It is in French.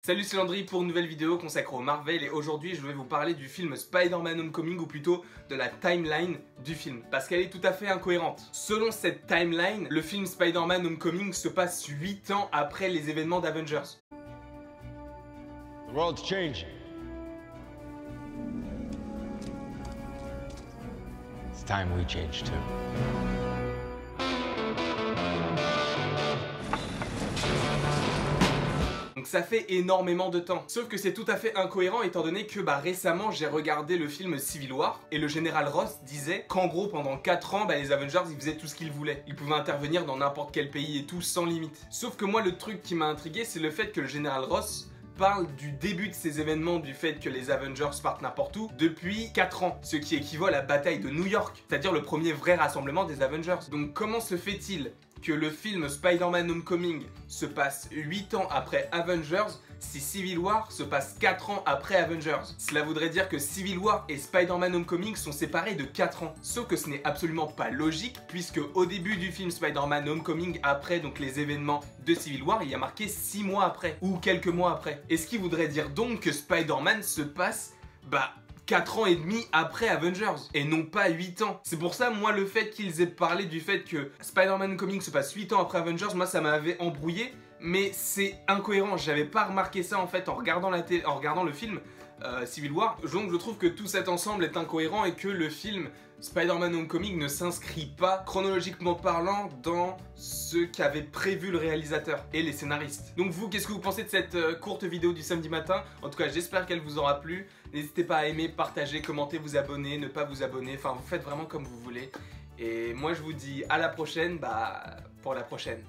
Salut, c'est Landry pour une nouvelle vidéo consacrée au Marvel et aujourd'hui je vais vous parler du film Spider-Man Homecoming ou plutôt de la timeline du film parce qu'elle est tout à fait incohérente. Selon cette timeline, le film Spider-Man Homecoming se passe 8 ans après les événements d'Avengers. The world's changing. It's time we change too. Donc ça fait énormément de temps. Sauf que c'est tout à fait incohérent étant donné que récemment j'ai regardé le film Civil War et le général Ross disait qu'en gros pendant 4 ans les Avengers ils faisaient tout ce qu'ils voulaient. Ils pouvaient intervenir dans n'importe quel pays et tout sans limite. Sauf que moi le truc qui m'a intrigué c'est le fait que le général Ross parle du début de ces événements, du fait que les Avengers partent n'importe où, depuis 4 ans, ce qui équivaut à la bataille de New York, c'est-à-dire le premier vrai rassemblement des Avengers. Donc comment se fait-il que le film Spider-Man Homecoming se passe 8 ans après Avengers si Civil War se passe 4 ans après Avengers? Cela voudrait dire que Civil War et Spider-Man Homecoming sont séparés de 4 ans. Sauf que ce n'est absolument pas logique puisque au début du film Spider-Man Homecoming, après donc les événements de Civil War, il y a marqué 6 mois après ou quelques mois après. Et ce qui voudrait dire donc que Spider-Man se passe 4 ans et demi après Avengers et non pas 8 ans. C'est pour ça, moi, le fait qu'ils aient parlé du fait que Spider-Man Homecoming se passe 8 ans après Avengers, moi, ça m'avait embrouillé, mais c'est incohérent. J'avais pas remarqué ça, en fait, en regardant le film Civil War. Donc, je trouve que tout cet ensemble est incohérent et que le film Spider-Man Homecoming ne s'inscrit pas, chronologiquement parlant, dans ce qu'avait prévu le réalisateur et les scénaristes. Donc vous, qu'est-ce que vous pensez de cette courte vidéo du samedi matin? En tout cas, j'espère qu'elle vous aura plu. N'hésitez pas à aimer, partager, commenter, vous abonner, ne pas vous abonner. Enfin, vous faites vraiment comme vous voulez. Et moi, je vous dis à la prochaine, pour la prochaine.